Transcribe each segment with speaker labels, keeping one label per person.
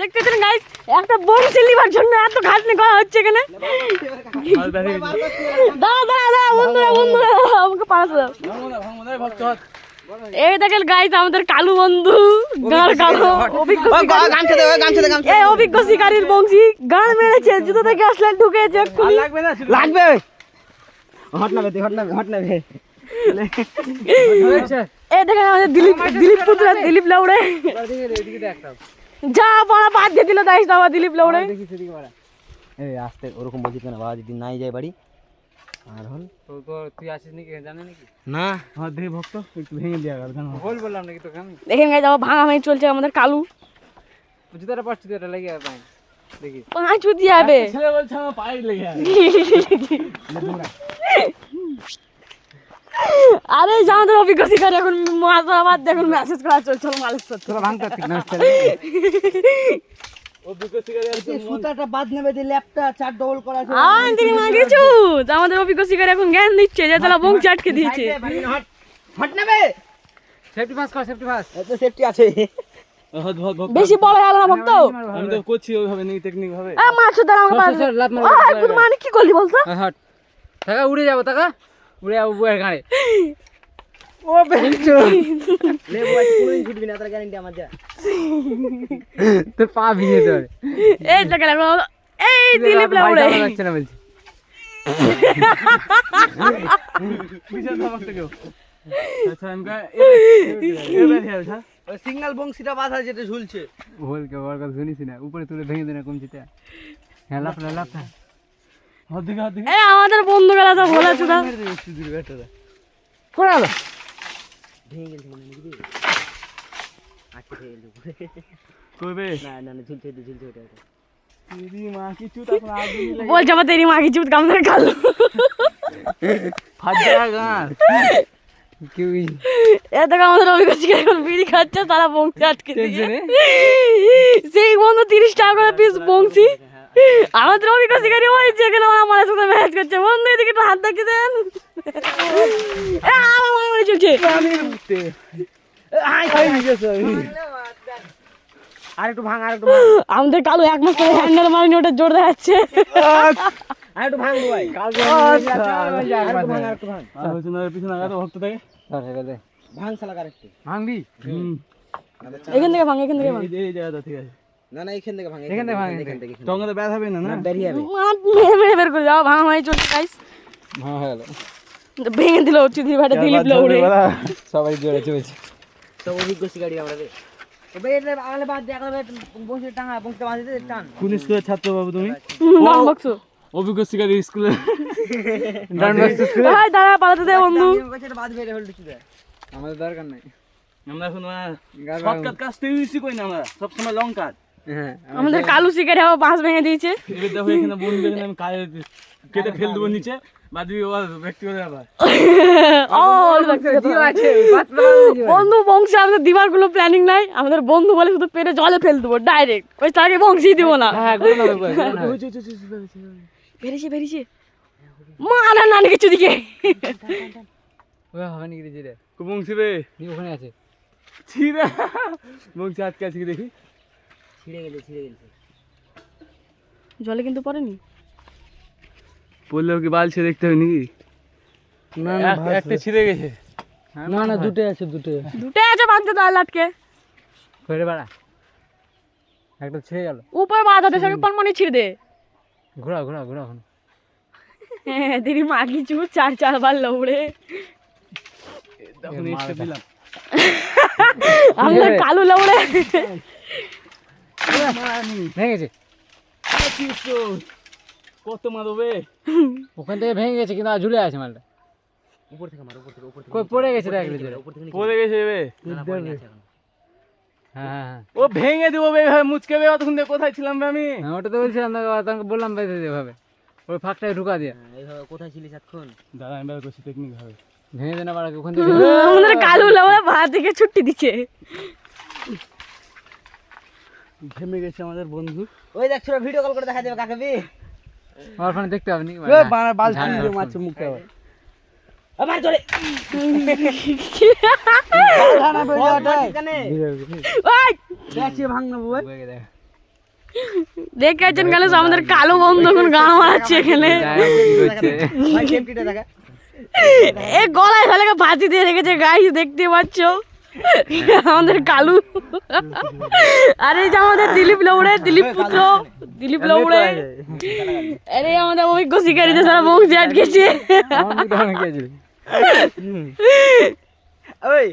Speaker 1: দেখতেছেন গাইস, একটা বংশী লিভার জন্য এত খাটনি করা হচ্ছে এখানে। দাঁড়া বন্ধুরা আমাকে পাঠাতে দাও। এই দেখেন গাইস, আমাদের কালু বন্ধু গাড় কালো অভিজ্ঞ শিকারীর বংশী গান মেরেছে, জুতো থেকে আসলেন ঢুকেছে।
Speaker 2: লাগবে
Speaker 1: এই দেখেন আমাদের দিলীপ লাউড়ে যা বড় বাদ দিয়ে দিল। দাইস আবার দিলীপ লাউড়ে
Speaker 2: আসতে ওরকম বলছিস কেন বাবা, যদি নাই যায় বাড়ি আর হল
Speaker 3: তুই আসিস নাকি জানে নাকি
Speaker 2: না
Speaker 3: আমার দেহ ভক্ত একটু ভেঙে দিয়া বল বললাম নাকি তোকে আমি।
Speaker 1: দেখেন গাইস আবার ভাঙা ভাঙি চলছে আমাদের কালু।
Speaker 3: জুতাটা পাঁচ জুতাটা লেগে আর ভাই দেখি
Speaker 1: পাঁচ উঠি যাবে।
Speaker 3: ছেলে বলছে আমার পায়ে লেগে
Speaker 1: আরে আমাদের অভিজ্ঞ শিকারী এখন মাথাবাদ দেখুন মেসেজ করা চলছে মালিশ করতে।
Speaker 3: তোরা ভাঙতে ঠিক না অভিজ্ঞ শিকারী আর
Speaker 2: সুতাটা বাদ নেবে যে ল্যাপটা চার ডবল করা আছে।
Speaker 1: তিনি মাগেছু আমাদের অভিজ্ঞ শিকারী এখন জ্ঞান দিচ্ছে যে তারা বংশী আটকে দিয়েছে।
Speaker 2: হট নেবে
Speaker 3: সেফটি ফাস্ট কর সেফটি ফাস্ট
Speaker 2: এত সেফটি আছে।
Speaker 1: বেশি বড় গেল না ভক্ত,
Speaker 3: আমি তো করছি ওইভাবে নেই টেকনিক ভাবে।
Speaker 1: এ মাছ ধর আমাকে পার
Speaker 3: লাত মার
Speaker 1: মানে কি করলি বলতো?
Speaker 3: হট টাকা উড়ে যাবো টাকা উড়ে যাবো বউয়ের গাড়ি।
Speaker 2: ও বেঞ্চো লে বয় কোনদিন ছুটবি না, তার গ্যারান্টি আমার যা।
Speaker 3: তোর পা ভিজে তোর
Speaker 1: এই দেখেন এই দিলীপ লাউড়ে
Speaker 3: যাচ্ছে না বলছি পিছন ধমকতে কেউ। আচ্ছা আমি
Speaker 2: ওই সিগন্যাল বংশীটা বাধা যেটা ঝুলছে
Speaker 3: ভুল কে ওর কথা শুনিস না, উপরে তুলে ভেঙে দে না কমছিটা। হ্যাঁ লাফ হাত দিকে
Speaker 1: এ আমাদের বন্ধুগুলা তো ভোলা চুদা
Speaker 3: সুদূর বেটারা
Speaker 1: কোন হলো
Speaker 2: ভেঙে গেছে মনে নাকি রে আটকে গেল
Speaker 3: কইবে
Speaker 2: না ঝুলছে ওটা
Speaker 3: তেরি মা কি চুত এখন আগে
Speaker 1: বল যাবা তেরি মা কি চুত কামদের কালো
Speaker 3: ফাট যা গান কি
Speaker 1: এ দেখো আমাদের অভিজ্ঞ শিকারী এখন বিড়ি খাচ্ছে, তারা বংশী আটকে দিয়েছে। সেই বন্ধু 30 টাকা করে পিস বংশী। আমাদের অভিজ্ঞ শিকারী ওই যেখানে ওরা আমার সাথে ম্যাচ করছে। বন্ধু এদিকে একটু হাত দেখে দেন। আমার মনে চলছে
Speaker 2: আর একটু ভাঙ
Speaker 1: আমাদের কালু এক মাস ধরে হ্যান্ডেল মারিনি, ওটা জোর দেখাচ্ছে।
Speaker 2: আর একটু ভাঙ ভাই
Speaker 3: কাল
Speaker 2: আর একটু ভাঙ
Speaker 3: পিছনে আগা তো ভক্ত থাকে
Speaker 2: ভাঙ শালা আরেকটু
Speaker 3: ভাঙবি
Speaker 1: এখান থেকে ভাঙ এখান থেকে ভাঙ
Speaker 3: এই জায়গাটা ঠিক আছে।
Speaker 2: না এখান থেকে ভাঙ
Speaker 3: এখান থেকে ভাঙ টঙ্গাতে ব্যথা হবে না না
Speaker 2: বেরিয়ে যাবে
Speaker 1: মেরে বের করে যাও। ভাঙা ভাঙি চলছে গাইস,
Speaker 3: হ্যাঁ হয়ে গেল
Speaker 1: ভেঙে দিল চুদির ভাটা দিলীপ লাউড়ে।
Speaker 3: সবাই জোরে চলছে
Speaker 2: সব অভিজ্ঞ শিকারী আমরা রে। তবে এটা আলে বাদ দেখা যাবে বংশী টাঙা বংশী বাঁধতে টান।
Speaker 3: কোন স্কুলের ছাত্র বাবু তুমি?
Speaker 1: ডান বক্স
Speaker 3: অভিজ্ঞ শিকারী স্কুলে ডান বক্স স্কুলে।
Speaker 1: ভাই দাঁড়া পালাতে দে বন্ধু।
Speaker 2: এটা বাদ বেরে হল কিছু
Speaker 3: আমাদের দরকার নাই, আমরা এখন শর্টকাট কাজ তো ইউজ করি না, আমরা সব সময় লং কাট।
Speaker 2: হ্যাঁ
Speaker 1: আমাদের কালু শিকারী আবার বাঁশ ভেঙে দিয়েছে।
Speaker 3: এবার দেখো এখানে বন দেখেন আমি কাজে কেটে ফেল দেবো নিচে, বাদ দিয়ে ওর ব্যক্তিগত ব্যাপার।
Speaker 1: বন্ধু বংশী আমাদের দিবার কোনো প্ল্যানিং নাই। আমাদের বন্ধু বলে শুধু পেটে জলে ফেল দেবো ডাইরেক্ট, ওই তাকে বংশী দিব না। বেরিয়েছে মারা না কিছু দিকে
Speaker 3: হবে নাকি রে রে বংশী রে ওখানে আছে ছিড়া বংশী আটকে আছে কি দেখি।
Speaker 2: ছিড়ে গেছে
Speaker 1: জলে কিন্তু পড়েনি,
Speaker 3: বললেও কি বালছে দেখতে হবে নাকি? না একটা ছিঁড়ে গেছে।
Speaker 2: না দুটোই আছে
Speaker 1: দুটাই আছে বাঁধতে দাও লাটকে
Speaker 3: ফেরে বাড়া একটা ছিঁড়ে গেল
Speaker 1: উপরে বাঁধা দে, সঙ্গে পরমানি ছিঁড়ে দে।
Speaker 3: ঘোরা এখন
Speaker 1: হ্যাঁ দিদি মাগি চু 4 বার লৌড়ে
Speaker 3: তখন একটা দিলাম
Speaker 1: আমাদের কালু লৌড়ে
Speaker 3: ভেঙে গেছে। কত মারবে ওখান থেকে ভেঙে গেছে, কিন্তু ঝুলে আছে মালটা।
Speaker 2: উপর থেকে মার উপর থেকে
Speaker 3: কই পড়ে গেছে দেখ পড়ে গেছে বে। হ্যাঁ ও ভেঙে দেবো বে ভাই, মুচকে বে। অতক্ষণ থেকে কোথায় ছিলাম বে আমি? ওটা তো বলছিলাম, তাকে বললাম বেঁধে দে ভাবে, ওই ফাঁকটায় ঢুকা দিয়ে।
Speaker 2: এইভাবে কোথায় ছিলিস এতক্ষণ?
Speaker 3: দাদা আমি করছি টেকনিক ভাবে ভেঙে দে না বাড়া। ওখান থেকে
Speaker 1: আমাদের কালু লৌড়ে ভাত থেকে ছুটি দিচ্ছে।
Speaker 3: ঘেমে গেছে আমাদের বন্ধু।
Speaker 2: ওই দেখ ছোট ভিডিও কল করে দেখা দেবে কাকে বে।
Speaker 3: আমার ফোনে দেখতে হবে নাকি?
Speaker 2: ওই বালতি দিয়ে মারছে মুখে আবার। আমার ধরে বাধা না বেজে ওঠে।
Speaker 1: ওই
Speaker 2: দেখছি ভাঙ না বই।
Speaker 3: দেখ
Speaker 1: দেখতে পাচ্ছেন গাইস আমাদের কালো বন্ধু এখন গান মারাচ্ছে এখানে
Speaker 2: ভাই সেফটিটা দেখা
Speaker 1: এ গলায় ফেলে ফাঁসি দিয়ে রেখেছে গাইস দেখতে পাচ্ছ আমাদের কালু আরে এই যে আমাদের দিলীপ লৌড়ে দিলীপ পুত্র দিলীপ লৌড়ে আরে আমাদের অভিজ্ঞ শিকারীতে সারা বংশী আটকেছে
Speaker 2: ওই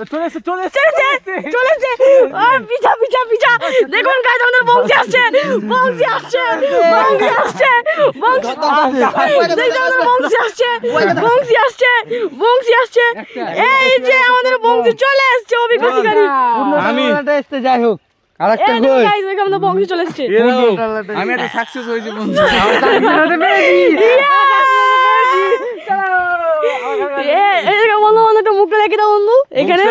Speaker 1: চলেছে আর পিছা পিছা পিছা দেখুন গাইস আমাদের বংশী আসছে বংশী আসছে বংশী আসছে বংশী দেখুন আমাদের বংশী আসছে বংশী আসছে বংশী আসছে এই যে আমাদের বংশী চলে আসছে অভিজ্ঞ শিকারী
Speaker 3: আমি
Speaker 2: এসতে যাই হোক আরেকটা
Speaker 1: এই দেখুন গাইস দেখুন আমাদের বংশী চলে আসছে
Speaker 3: আমি একটা সাকসেস হয়েছি বন্ধু
Speaker 1: বন্ধু বন্ধুটা মুখটা দেখে দাও বন্ধু এখানে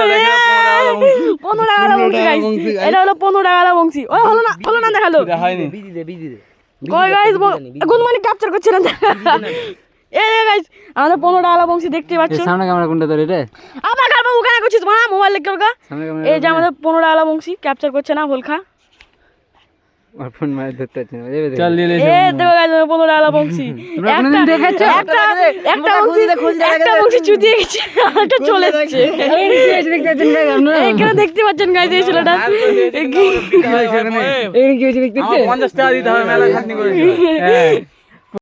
Speaker 1: 15 টাকা বংশী গাইস এটা হলো 15 টাকা বংশী ওই হলো না দেখালো
Speaker 3: হয়নি
Speaker 2: বিজি দে
Speaker 1: কই গাইস এখন মানে ক্যাপচার করছে না এই গাইস আমাদের 15 টাকা বংশী দেখতে পাচ্ছ
Speaker 3: সামনে ক্যামেরা কোনটা ধরে রে
Speaker 1: আবার কার বাবু কেন করছিস মা মোবাইল লেখ করগা
Speaker 3: সামনে ক্যামেরা
Speaker 1: এই যে আমাদের 15 টাকা বংশী ক্যাপচার করছে না ভুলখা
Speaker 3: আর ফোন মার ধরতে আছে চল দিলে
Speaker 1: এ দেখো গাইস 15 টাকা বংশী
Speaker 3: কোনদিন দেখেছো?
Speaker 1: একটা বংশী চুদিয়ে গেছে আরেকটা চলে এসেছে এইখানে দেখতে পাচ্ছেন গাইস এই ছেলেটা
Speaker 3: এই কি হয়েছে দেখতে
Speaker 2: 50 টাকা দিতে হবে মেলা খাটনি করেছে